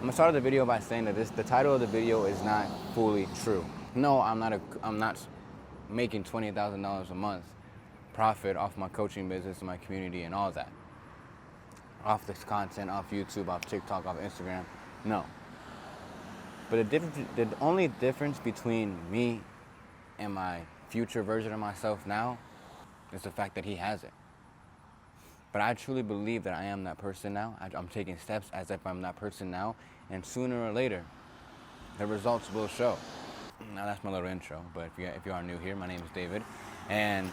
gonna start the video by saying that the title of the video is not fully true. No, I'm not making $20,000 a month profit off my coaching business and my community and all that. Off this content, off YouTube, off TikTok, off Instagram. No. But the only difference between me and my future version of myself now is the fact that he has it. But I truly believe that I am that person now. I'm taking steps as if I'm that person now, and sooner or later, the results will show. Now that's my little intro, but if you are new here, my name is David, and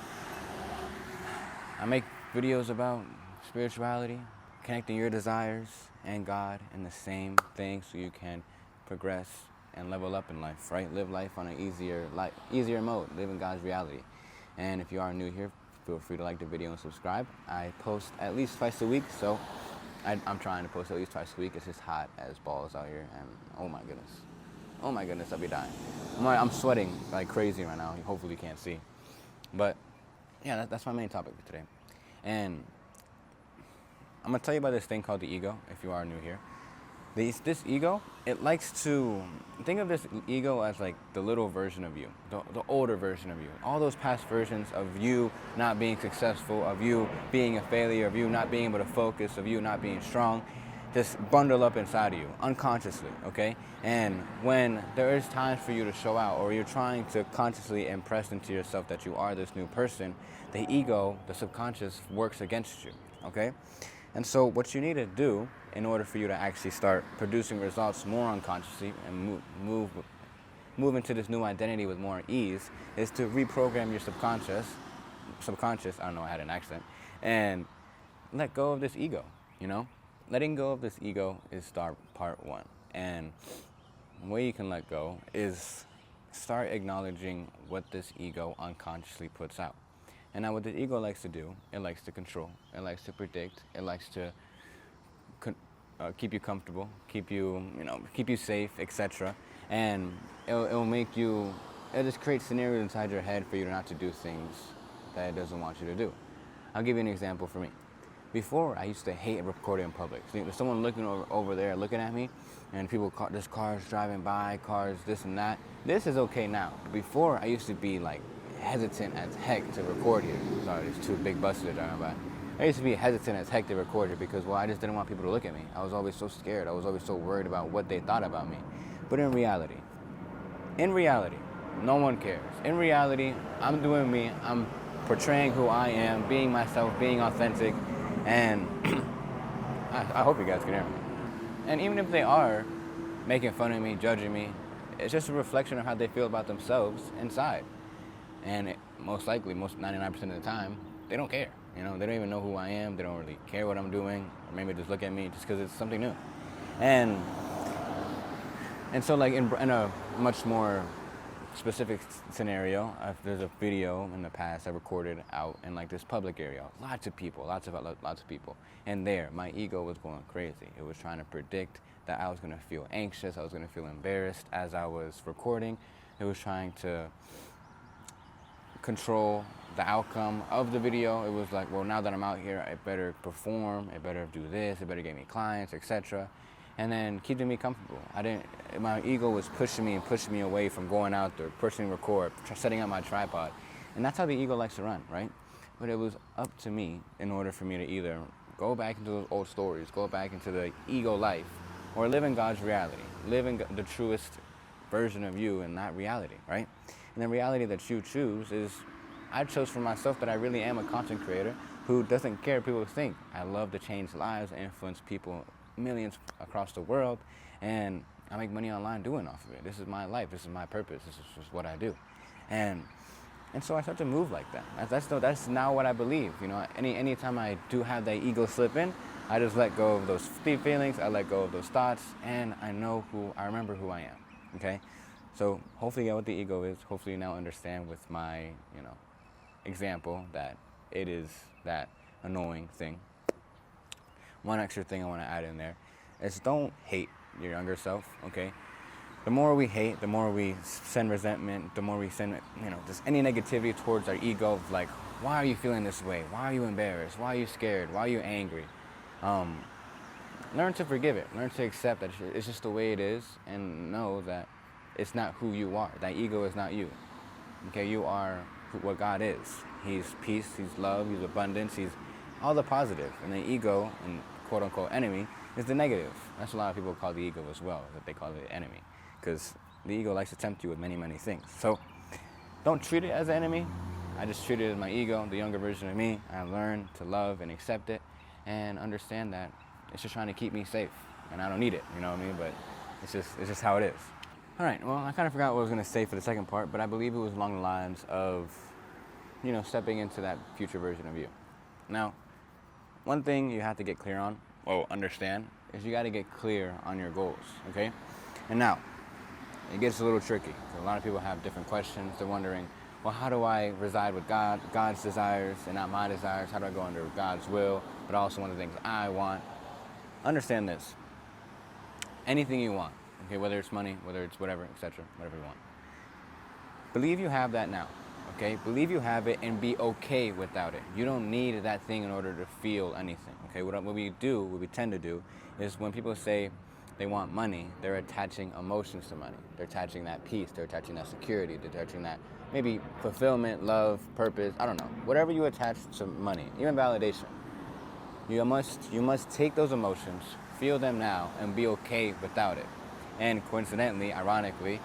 I make videos about spirituality, connecting your desires and God in the same thing so you can progress and level up in life, right? Live life on an easier mode, live in God's reality. And if you are new here, feel free to like the video and subscribe. I post at least twice a week, so I'm trying to post at least twice a week. It's just hot as balls out here, and oh my goodness, I'll be dying. I'm sweating like crazy right now. Hopefully you can't see. But yeah, that's my main topic for today. And I'm gonna tell you about this thing called the ego, if you are new here. This ego, it likes to, think of this ego as like the little version of you, the older version of you. All those past versions of you not being successful, of you being a failure, of you not being able to focus, of you not being strong, just bundle up inside of you, unconsciously, okay? And when there is times for you to show out, or you're trying to consciously impress into yourself that you are this new person, the ego, the subconscious, works against you, okay? And so what you need to do in order for you to actually start producing results more unconsciously and move into this new identity with more ease is to reprogram your subconscious, I don't know, I had an accent, and let go of this ego, you know? Letting go of this ego is part one. And the way you can let go is start acknowledging what this ego unconsciously puts out. And now what the ego likes to do, it likes to control, it likes to predict, it likes to keep you comfortable, keep you safe, etc. And it'll just create scenarios inside your head for you not to do things that it doesn't want you to do. I'll give you an example for me. Before, I used to hate recording in public. So there's someone looking over there looking at me, and there's cars driving by, cars, this and that. This is okay now. Before, I used to be like hesitant as heck to record here. Sorry, there's two big buses that are driving by. I used to be hesitant as heck to record it because, well, I just didn't want people to look at me. I was always so scared. I was always so worried about what they thought about me. But in reality, no one cares. In reality, I'm doing me. I'm portraying who I am, being myself, being authentic, and I hope you guys can hear me. And even if they are making fun of me, judging me, it's just a reflection of how they feel about themselves inside. And most likely, 99% of the time, they don't care. You know, they don't even know who I am. They don't really care what I'm doing, or maybe just look at me just because it's something new. And so, like in a much more specific scenario, there's a video in the past I recorded out in like this public area. Lots of people, and there, my ego was going crazy. It was trying to predict that I was going to feel anxious, I was going to feel embarrassed as I was recording. It was trying to control the outcome of the video. It was like, well, now that I'm out here, I better perform, I better do this, I better get me clients, etc. And then keeping me comfortable. My ego was pushing me away from going out there, pushing record, setting up my tripod. And that's how the ego likes to run, right? But it was up to me in order for me to either go back into those old stories, go back into the ego life, or live in God's reality, live in the truest version of you in that reality, right? And the reality that you choose is, I chose for myself that I really am a content creator who doesn't care what people think. I love to change lives, influence people, millions across the world, and I make money online doing off of it. This is my life, this is my purpose, this is just what I do. And so I start to move like that. That's now what I believe. You know, anytime I do have that ego slip in, I just let go of those feelings, I let go of those thoughts, and I remember who I am, okay? So hopefully you know what the ego is. Hopefully you now understand with my, example that it is that annoying thing. One extra thing I want to add in there is don't hate your younger self, okay? The more we hate, the more we send resentment, the more we send, just any negativity towards our ego of like, why are you feeling this way? Why are you embarrassed? Why are you scared? Why are you angry? learn to forgive it. Learn to accept that it's just the way it is, and know that it's not who you are. That ego is not you. Okay, you are what God is. He's peace, he's love, he's abundance, he's all the positive. And the ego, and quote unquote enemy, is the negative. That's what a lot of people call the ego as well, that they call it the enemy. Because the ego likes to tempt you with many, many things. So don't treat it as an enemy. I just treat it as my ego, the younger version of me. I learned to love and accept it and understand that it's just trying to keep me safe. And I don't need it, you know what I mean? But it's just how it is. All right, well, I kind of forgot what I was going to say for the second part, but I believe it was along the lines of, stepping into that future version of you. Now, one thing you have to get clear on, understand, is you got to get clear on your goals, okay? And now, it gets a little tricky. A lot of people have different questions. They're wondering, well, how do I reside with God, God's desires and not my desires? How do I go under God's will, but also one of the things I want? Understand this. Anything you want, okay, whether it's money, whether it's whatever, etc., whatever you want. Believe you have that now, okay? Believe you have it and be okay without it. You don't need that thing in order to feel anything, okay? What we tend to do, is when people say they want money, they're attaching emotions to money. They're attaching that peace, they're attaching that security, they're attaching that maybe fulfillment, love, purpose, I don't know. Whatever you attach to money, even validation. You must take those emotions, feel them now, and be okay without it. And coincidentally, ironically,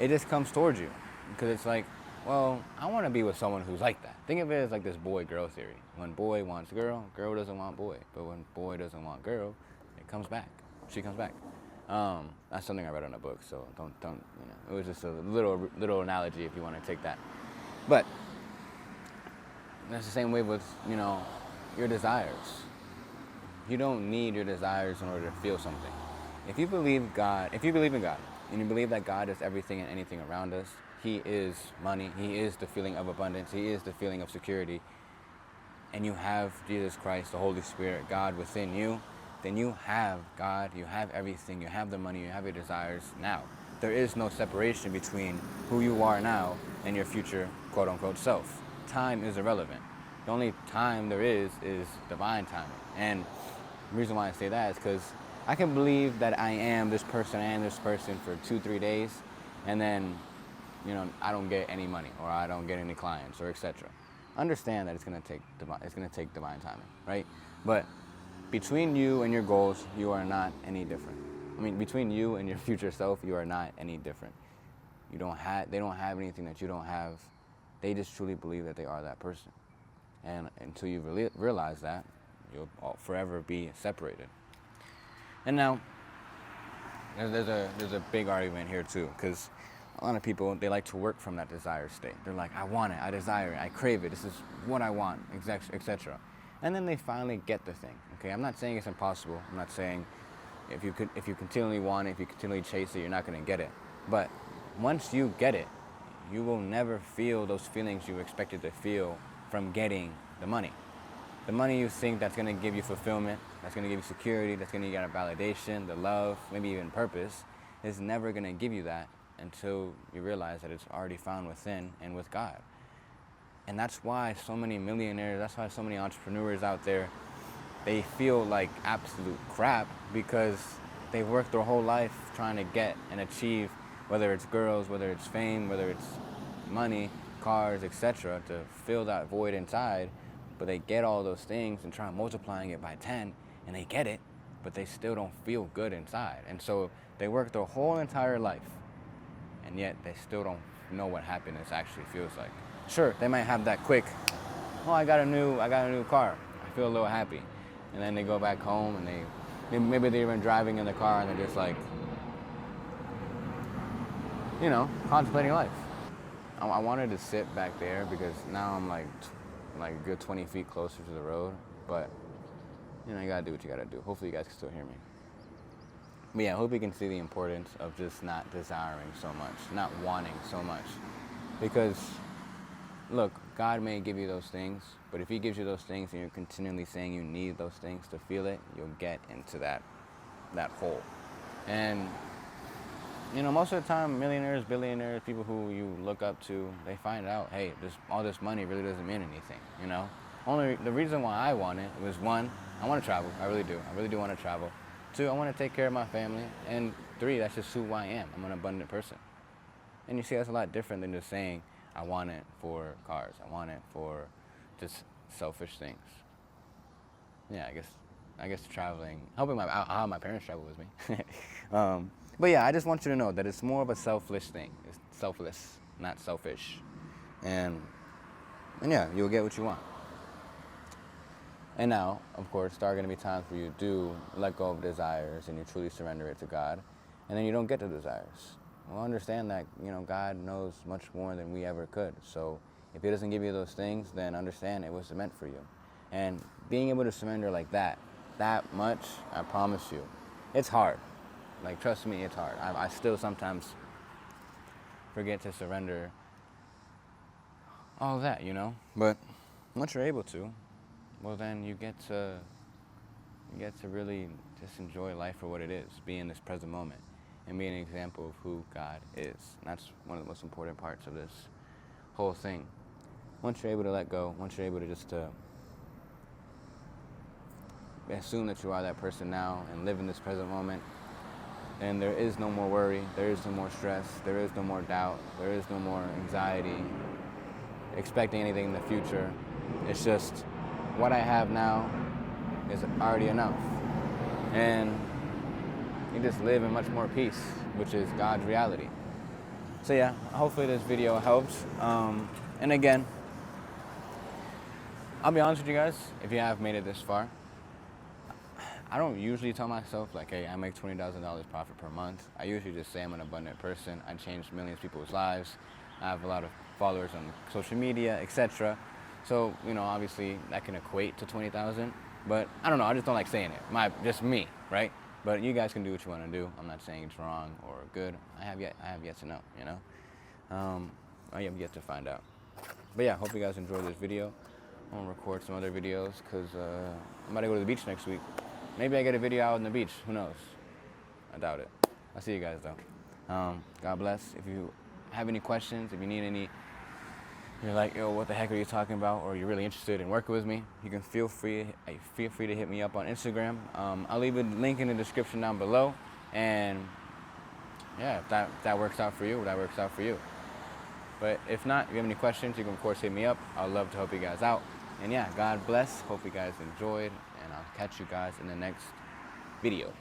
it just comes towards you. Because it's like, well, I want to be with someone who's like that. Think of it as like this boy-girl theory. When boy wants girl, girl doesn't want boy. But when boy doesn't want girl, it comes back. She comes back. That's something I read in a book, so don't, it was just a little analogy if you want to take that. But that's the same way with, your desires. You don't need your desires in order to feel something. If you believe in God, and you believe that God is everything and anything around us, He is money, He is the feeling of abundance, He is the feeling of security, and you have Jesus Christ, the Holy Spirit, God within you, then you have God, you have everything, you have the money, you have your desires now. There is no separation between who you are now and your future quote-unquote self. Time is irrelevant. The only time there is divine timing. And the reason why I say that is because I can believe that I am this person for 2-3 days, and then, I don't get any money, or I don't get any clients, or etc. Understand that it's gonna take divine timing, right? But between you and your goals, you are not any different. Between you and your future self, you are not any different. They don't have anything that you don't have. They just truly believe that they are that person. And until you realize that, you'll forever be separated. And now, there's a big argument here too, because a lot of people, they like to work from that desire state. They're like, I want it, I desire it, I crave it, this is what I want, etc. And then they finally get the thing. Okay, I'm not saying it's impossible. I'm not saying if you continually want it, if you continually chase it, you're not going to get it. But once you get it, you will never feel those feelings you expected to feel from getting the money. The money you think that's going to give you fulfillment, that's going to give you security, that's going to give you validation, the love, maybe even purpose, is never going to give you that until you realize that it's already found within and with God. And that's why so many millionaires, that's why so many entrepreneurs out there, they feel like absolute crap, because they've worked their whole life trying to get and achieve, whether it's girls, whether it's fame, whether it's money, cars, etc., to fill that void inside. But they get all those things and try multiplying it by 10, and they get it, but they still don't feel good inside. And so they work their whole entire life, and yet they still don't know what happiness actually feels like. Sure, they might have that quick, I got a new car, I feel a little happy. And then they go back home and maybe they're even driving in the car and they're just like, contemplating life. I wanted to sit back there because now I'm like a good 20 feet closer to the road, but you gotta do what you gotta do. Hopefully you guys can still hear me. But yeah, I hope you can see the importance of just not desiring so much, not wanting so much. Because look, God may give you those things, but if He gives you those things and you're continually saying you need those things to feel it, you'll get into that hole. And most of the time, millionaires, billionaires, people who you look up to, they find out, hey, all this money really doesn't mean anything. Only the reason why I want it was, one, I want to travel. I really do. I really do want to travel. 2, I want to take care of my family. And 3, that's just who I am. I'm an abundant person. And you see, that's a lot different than just saying, I want it for cars. I want it for just selfish things. Yeah, I guess traveling, helping I'll have my parents travel with me. But yeah, I just want you to know that it's more of a selfless thing. It's selfless, not selfish. And yeah, you'll get what you want. And now, of course, there are going to be times where you do let go of desires and you truly surrender it to God, and then you don't get the desires. Well, understand that, God knows much more than we ever could. So if He doesn't give you those things, then understand it was meant for you. And being able to surrender like that much, I promise you, it's hard. Like, trust me, it's hard. I still sometimes forget to surrender all of that, But once you're able to, well, then you get to really just enjoy life for what it is, be in this present moment, and be an example of who God is. And that's one of the most important parts of this whole thing. Once you're able to let go, once you're able to just assume that you are that person now and live in this present moment, and there is no more worry, there is no more stress, there is no more doubt, there is no more anxiety, expecting anything in the future. It's just what I have now is already enough. And you just live in much more peace, which is God's reality. So yeah, hopefully this video helps. And again, I'll be honest with you guys, if you have made it this far, I don't usually tell myself like, hey, I make $20,000 profit per month. I usually just say I'm an abundant person. I change millions of people's lives. I have a lot of followers on social media, etc. So, obviously that can equate to 20,000, but I don't know, I just don't like saying it. Just me, right? But you guys can do what you want to do. I'm not saying it's wrong or good. I have yet to know, I have yet to find out. But yeah, hope you guys enjoyed this video. I'm gonna record some other videos because I'm about to go to the beach next week. Maybe I get a video out on the beach, who knows? I doubt it. I'll see you guys though. God bless. If you have any questions, if you need any, you're like, yo, what the heck are you talking about? Or you're really interested in working with me, you can feel free to hit me up on Instagram. I'll leave a link in the description down below. And yeah, if that works out for you, that works out for you. But if not, if you have any questions, you can of course hit me up. I'd love to help you guys out. And yeah, God bless. Hope you guys enjoyed, and I'll catch you guys in the next video.